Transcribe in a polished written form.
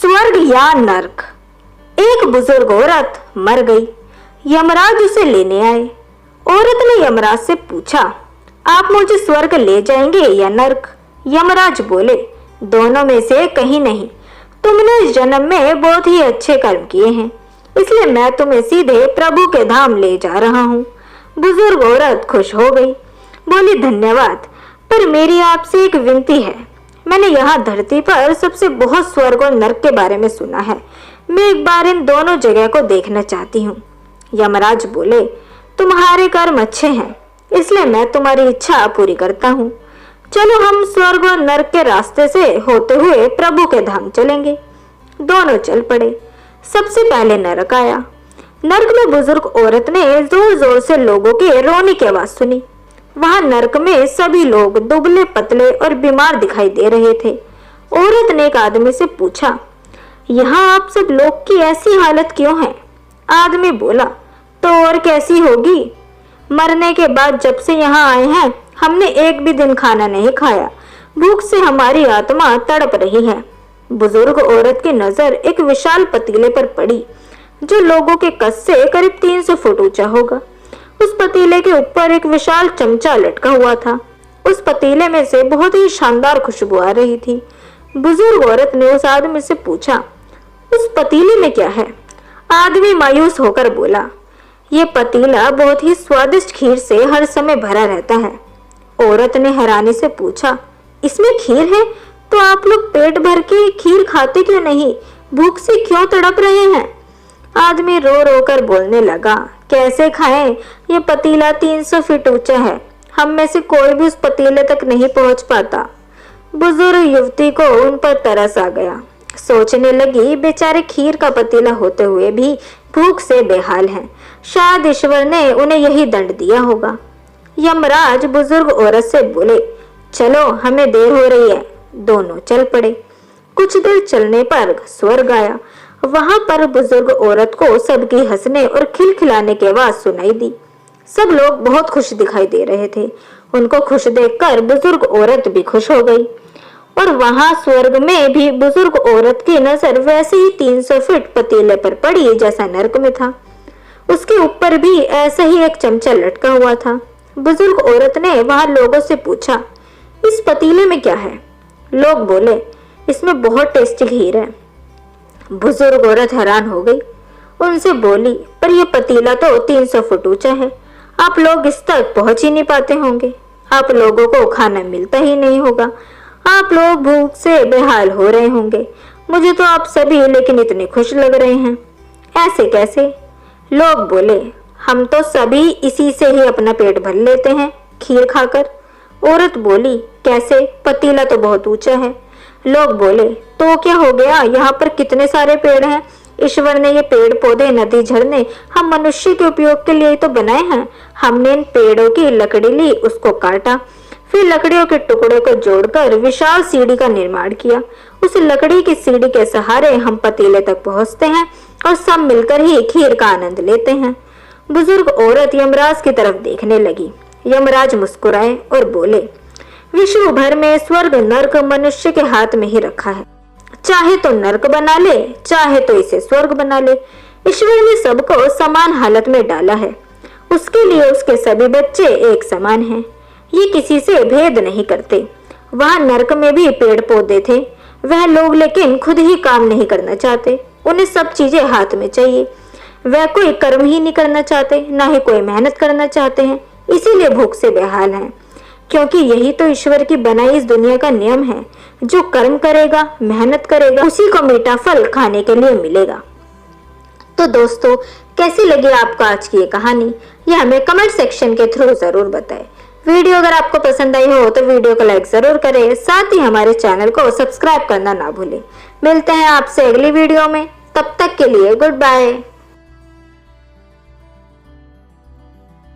स्वर्ग या नर्क। एक बुजुर्ग औरत मर गई। यमराज उसे लेने आए। औरत ने यमराज से पूछा, आप मुझे स्वर्ग ले जाएंगे या नर्क? यमराज बोले, दोनों में से कहीं नहीं। तुमने इस जन्म में बहुत ही अच्छे कर्म किए हैं, इसलिए मैं तुम्हें सीधे प्रभु के धाम ले जा रहा हूँ। बुजुर्ग औरत खुश हो गई, बोली, धन्यवाद, पर मेरी आपसे एक विनती है। मैंने यहाँ धरती पर सबसे बहुत स्वर्ग और नर्क के बारे में सुना है। मैं एक बार इन दोनों जगह को देखना चाहती हूँ। यमराज बोले, तुम्हारे कर्म अच्छे हैं, इसलिए मैं तुम्हारी इच्छा पूरी करता हूँ। चलो हम स्वर्ग और नर्क के रास्ते से होते हुए प्रभु के धाम चलेंगे। दोनों चल पड़े। सबसे पहले नरक आया। नरक में बुजुर्ग औरत ने जोर जोर से लोगों के रोने की आवाज सुनी। वहां नरक में सभी लोग दुबले पतले और बीमार दिखाई दे रहे थे। औरत ने एक आदमी से पूछा, यहाँ आप सब लोग की ऐसी हालत क्यों है? आदमी बोला, तो और कैसी होगी? मरने के बाद जब से यहाँ आए हैं हमने एक भी दिन खाना नहीं खाया। भूख से हमारी आत्मा तड़प रही है। बुजुर्ग औरत की नजर एक विशाल पतीले पर पड़ी, जो लोगों के कद से करीब 300 फुट ऊंचा होगा। उस पतीले के ऊपर एक विशाल चमचा लटका हुआ था। उस पतीले में से बहुत ही शानदार खुशबू आ रही थी। बुजुर्ग औरत ने उस आदमी से पूछा, उस पतीले में क्या है? आदमी मायूस होकर बोला, ये पतीला बहुत ही स्वादिष्ट खीर से हर समय भरा रहता है। औरत ने हैरानी से पूछा, इसमें खीर है? तो आप लोग पेट भर के खीर खाते क्यों नहीं? भूख से क्यों तड़प रहे हैं? आदमी रो रो कर बोलने लगा, कैसे खाएं? ये पतीला 300 फीट ऊंचा है। हम में से कोई भी उस पतीले तक नहीं पहुंच पाता। बुजुर्ग युवती को उन पर तरस आ गया। सोचने लगी, बेचारे खीर का पतीला होते हुए भी भूख से बेहाल हैं। शायद ईश्वर ने उन्हें यही दंड दिया होगा। यमराज बुजुर्ग औरत से बोले, चलो हमें देर हो रही है। दोनों चल पड़े। कुछ देर चलने पर स्वर्ग आया। वहां पर बुजुर्ग औरत को सबकी हंसने और खिलखिलाने की आवाज सुनाई दी। सब लोग बहुत खुश दिखाई दे रहे थे। उनको खुश देखकर बुजुर्ग औरत भी खुश हो गई। और वहां स्वर्ग में भी बुजुर्ग औरत की नजर वैसे ही 300 फीट पतीले पर पड़ी जैसा नरक में था। उसके ऊपर भी ऐसा ही एक चमचा लटका हुआ था। बुजुर्ग औरत ने वहां लोगों से पूछा, इस पतीले में क्या है? लोग बोले, इसमें बहुत टेस्टी खीर है। बुजुर्ग औरत हैरान हो गई। उनसे बोली, पर यह पतीला तो 300 फुट ऊंचा है। आप लोग इस तक पहुंच ही नहीं पाते होंगे। आप लोगों को खाना मिलता ही नहीं होगा। आप लोग भूख से बेहाल हो रहे होंगे। मुझे तो आप सभी लेकिन इतने खुश लग रहे हैं, ऐसे कैसे? लोग बोले, हम तो सभी इसी से ही अपना पेट भर लेते हैं, खीर खाकर। औरत बोली, कैसे? पतीला तो बहुत ऊंचा है। लोग बोले, तो क्या हो गया? यहाँ पर कितने सारे पेड़ हैं। ईश्वर ने ये पेड़ पौधे, नदी, झरने हम मनुष्य के उपयोग के लिए तो बनाए हैं। हमने इन पेड़ों की लकड़ी ली, उसको काटा, फिर लकड़ियों के टुकड़े को जोड़कर विशाल सीढ़ी का निर्माण किया। उस लकड़ी की सीढ़ी के सहारे हम पतीले तक पहुंचते हैं और सब मिलकर ही खीर का आनंद लेते हैं। बुजुर्ग औरत यमराज की तरफ देखने लगी। यमराज मुस्कुराए और बोले, विश्व भर में स्वर्ग नर्क मनुष्य के हाथ में ही रखा है। चाहे तो नर्क बना ले, चाहे तो इसे स्वर्ग बना ले। ईश्वर ने सबको समान हालत में डाला है। उसके लिए उसके सभी बच्चे एक समान हैं। ये किसी से भेद नहीं करते। वहाँ नर्क में भी पेड़ पौधे थे। वह लोग लेकिन खुद ही काम नहीं करना चाहते। उन्हें सब चीजें हाथ में चाहिए। वह कोई कर्म ही नहीं करना चाहते, ना ही कोई मेहनत करना चाहते हैं। इसीलिए भूख से बेहाल हैं, क्योंकि यही तो ईश्वर की बनाई इस दुनिया का नियम है। जो कर्म करेगा, मेहनत करेगा, उसी को मीठा फल खाने के लिए मिलेगा। तो दोस्तों, कैसी लगी आपको आज की ये कहानी? ये हमें कमेंट सेक्शन के थ्रू जरूर बताएं। वीडियो अगर आपको पसंद आई हो तो वीडियो को लाइक जरूर करें। साथ ही हमारे चैनल को सब्सक्राइब करना ना भूलें। मिलते हैं आपसे अगली वीडियो में। तब तक के लिए गुड बाय।